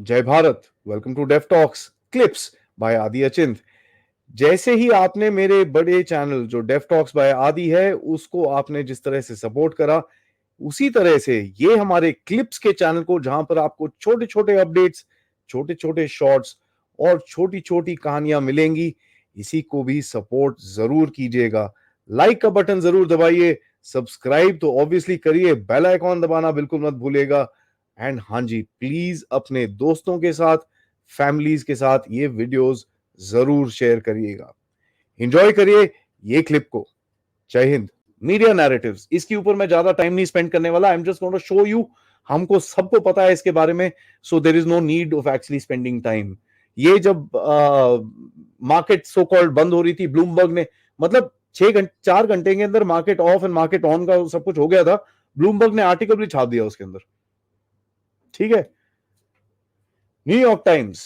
जय Bharat. Welcome to deaf talks clips by Aadi Achint. जैसे ही आपने मेरे बड़े चैनल जो डेफ टॉक्स बाय आदि है उसको आपने जिस तरह से सपोर्ट करा, उसी तरह से ये हमारे क्लिप्स के चैनल को, जहां पर आपको छोटे छोटे अपडेट्स, छोटे छोटे शॉर्ट्स और छोटी छोटी कहानियां मिलेंगी, इसी को भी सपोर्ट जरूर कीजिएगा। लाइक का बटन जरूर दबाइए, सब्सक्राइब तो ऑब्वियसली करिए, बेल आइकॉन दबाना बिल्कुल मत भूलिएगा। एंड हाँ जी, प्लीज अपने दोस्तों के साथ, फैमिलीज के साथ ये वीडियोस जरूर शेयर करिएगा। एंजॉय करिए ये क्लिप को। जय हिंद। मीडिया नैरेटिव्स, इसके ऊपर मैं ज्यादा टाइम नहीं स्पेंड करने वाला। I am just going to show you. हमको सबको पता है इसके बारे में, so there is no need of actually spending time. ये जब मार्केट सो कॉल्ड बंद हो रही थी, ब्लूमबर्ग ने मतलब 4 घंटे के अंदर market of and market on का सब कुछ हो गया था। ब्लूमबर्ग ने आर्टिकल भी छाप दिया उसके अंदर, ठीक है। न्यूयॉर्क टाइम्स,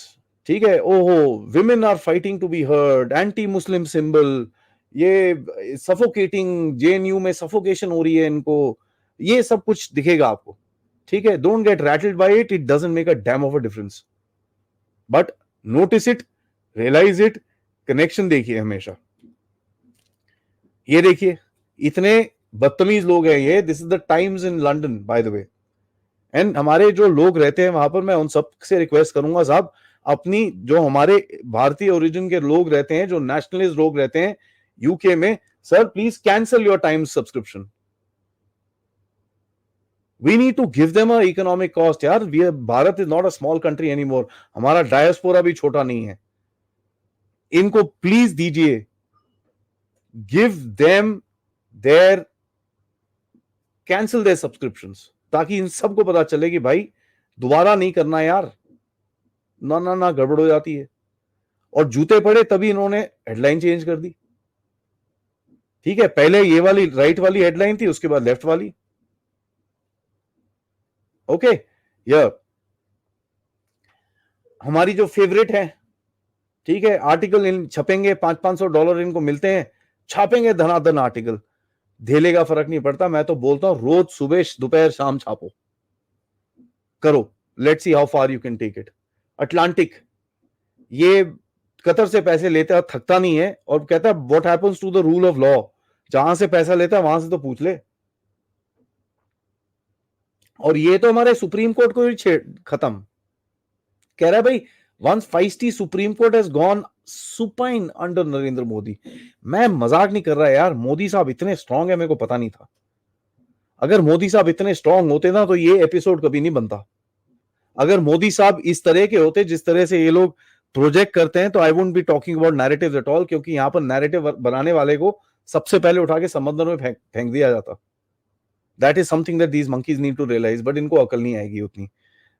ठीक है, ओहो, women are fighting to be heard, anti Muslim symbol, ये सफोकेटिंग, जेएनयू में सफोकेशन हो रही है इनको, ये सब कुछ दिखेगा आपको, ठीक है। Don't get rattled by it, it doesn't make a damn of a difference, but notice it, realise it, connection देखिए हमेशा। ये देखिए, इतने बदतमीज लोग हैं ये। This is the Times in London by the way. And हमारे जो लोग रहते हैं वहां पर, मैं उन सब से रिक्वेस्ट करूंगा साहब, अपनी जो हमारे भारतीय ओरिजिन के लोग रहते हैं, जो नेशनलिस्ट लोग रहते हैं यूके में, sir please cancel your Times subscription. We need to give them a economic cost यार। Bharat is not a small country any more. हमारा डायस्पोरा भी छोटा नहीं है। इनको प्लीज दीजिए, give them their, cancel their subscriptions, ताकि इन सबको पता चले कि भाई दोबारा नहीं करना यार, ना ना ना, गड़बड़ हो जाती है। और जूते पड़े तभी इन्होंने हेडलाइन चेंज कर दी, ठीक है। पहले ये वाली राइट वाली हेडलाइन थी, उसके बाद लेफ्ट वाली, ओके। ये हमारी जो फेवरेट है, ठीक है, आर्टिकल इन छपेंगे, $500-500 इनको मिलते हैं, छापेंगे धनाधन आर्टिकल, धेले का फर्क नहीं पड़ता। मैं तो बोलता हूं रोज सुबह दोपहर शाम छापो, करो, let's see how far you can take it. Atlantic, ये कतर से पैसे लेता है, थकता नहीं है, और कहता है what happens to the rule of law. जहां से पैसा लेता है वहां से तो पूछ ले। और ये तो हमारे सुप्रीम कोर्ट को ही खत्म कह रहा है भाई, once feisty supreme court has gone supine under Narendra Modi. मैं मजाक नहीं कर रहा यार, मोदी साहब इतने स्ट्रांग है, मेरे को पता नहीं था। अगर मोदी साहब इतने स्ट्रांग होते ना तो ये एपिसोड कभी नहीं बनता। अगर मोदी साहब इस तरह के होते जिस तरह से ये लोग प्रोजेक्ट करते हैं, तो I wouldn't be talking about narratives at all, क्योंकि यहां पर नैरेटिव बनाने वाले को सबसे पहले उठा के समंदर में फेंक दिया जाता। That is something that these monkeys need to realise, but इनको अकल नहीं आएगी उतनी।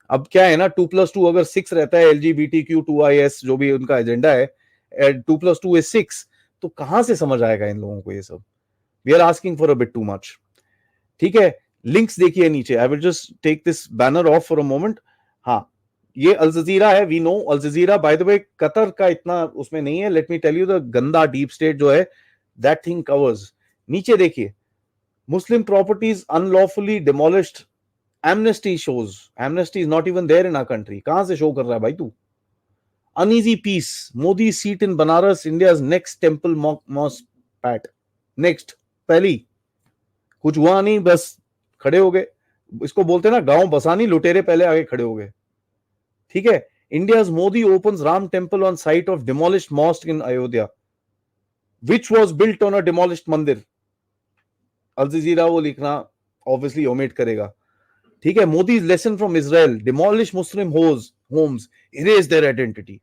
अब क्या है ना, 2+2 अगर 6 रहता है, LGBTQ2IS जो भी उनका एजेंडा है, 2+2 इज 6, तो कहां से समझ आएगा इन लोगों को ये सब। We are asking for a bit too much, ठीक है। लिंक्स देखिए नीचे, I will just take this banner off for a moment. हाँ, ये अल जजीरा है, we know Al Jazeera. By the way, Qatar का इतना उसमें नहीं है। Let me tell you, the गंदा डीप स्टेट जो है, दैट थिंग कवर्स। नीचे देखिए, Muslim properties unlawfully demolished, Amnesty shows, Amnesty is not even there in our country. कहां से शो कर रहा है भाई तू। Uneasy peace, Modi seat in Banaras, India's next temple mosque pat. Next, पहली कुछ हुआ नहीं, बस खड़े हो गए। इसको बोलते ना गांव बसानी, लुटेरे पहले आगे खड़े हो गए, ठीक है। India's Modi opens Ram temple on site of demolished mosque in Ayodhya, which was built on a demolished मंदिर। अल जजीरा वो लिखना ऑब्वियसली ओमिट करेगा, ठीक है। Modi lesson from Israel, demolish Muslim homes, erase their identity.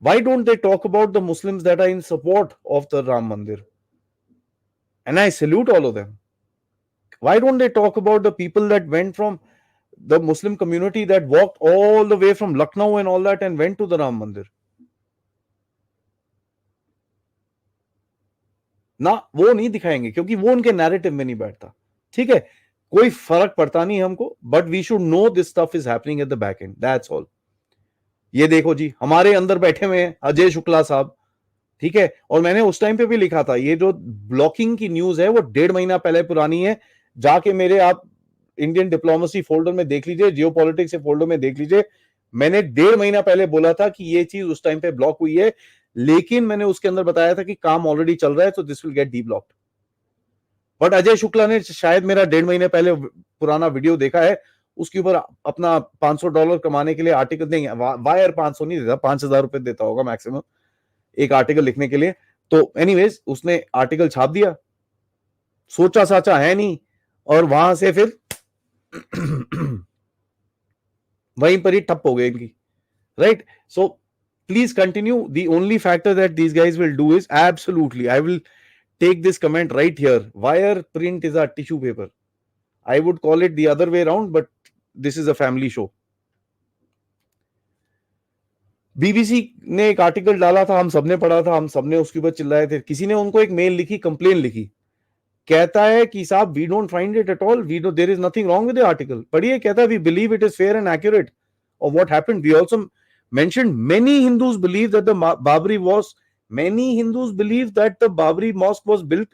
Why don't they talk about the Muslims that are in support of the Ram Mandir? And I salute all of them. Why don't they talk about the people that went from the Muslim community that walked all the way from Lucknow and all that and went to the Ram Mandir? ना, वो नहीं दिखाएंगे क्योंकि वो उनके narrative में नहीं बैठता, ठीक है। कोई फर्क पड़ता नहीं हमको, but we should know this stuff is happening at the back end, that's all. ये देखो जी, हमारे अंदर बैठे हुए हैं अजय शुक्ला साहब, ठीक है। और मैंने उस टाइम पे भी लिखा था, ये जो ब्लॉकिंग की न्यूज है वो 1.5 महीना पहले पुरानी है। जाके मेरे आप इंडियन डिप्लोमेसी फोल्डर में देख लीजिए, जियोपॉलिटिक्स के फोल्डर में देख लीजिए, मैंने 1.5 महीना पहले बोला था कि ये चीज उस टाइम पे ब्लॉक हुई है, लेकिन मैंने उसके अंदर बताया था कि काम ऑलरेडी चल रहा है, तो this will get D blocked. But Ajay Shukla ने शायद मेरा 1.5 महीने पहले पुराना वीडियो देखा है, उसके ऊपर अपना $500 कमाने के लिए आर्टिकल देंगे, वायर 500 नहीं देता, 5,000 रुपए देता होगा मैक्सिमम एक आर्टिकल लिखने के लिए। तो एनीवेज उसने आर्टिकल छाप दिया, सोचा साचा है नहीं, और वहां से फिर वहीं पर ही ठप हो गए इनकी, right? So please continue. The only factor that these guys will do is absolutely, I will take this comment right here, wire print is a tissue paper. I would call it the other way around, but this is a family show. BBC ने एक article डाला था, हम सबने पढ़ा था, हम सबने उसके ऊपर चिल्लाए थे। किसी ने उनको एक मेल लिखी, कंप्लेन लिखी, कहता है कि साहब we don't find it at all, we know there is nothing wrong with the article. पढ़िए, कहता है we believe it is fair and accurate of what happened. We also mentioned many Hindus believe that the Babri was many Hindus believe that the Babri mosque was built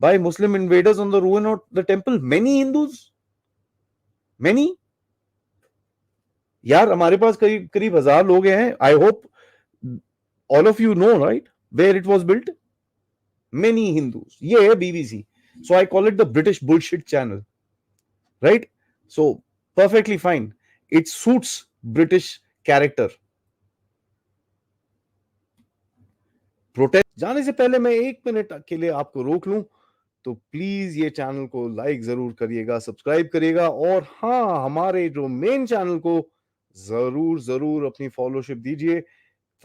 by Muslim invaders on the ruin of the temple. Many Hindus, many. यार हमारे पास करीब करीब 1,000 लोग हैं. I hope all of you know, right, where it was built. Many Hindus. ये है BBC. So I call it the British bullshit channel, right? So perfectly fine. It suits British character. Protest जाने से पहले मैं 1 minute के लिए आपको रोक लूं, तो प्लीज ये चैनल को लाइक जरूर करिएगा, सब्सक्राइब करिएगा, और हाँ, हमारे जो मेन चैनल को जरूर जरूर अपनी फॉलोशिप दीजिए,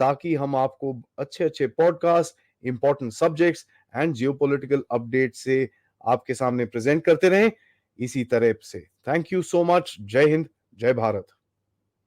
ताकि हम आपको अच्छे अच्छे podcast, important subjects and geopolitical update से आपके सामने प्रेजेंट करते रहें इसी तरह से। Thank you so much. जय हिंद, जय भारत।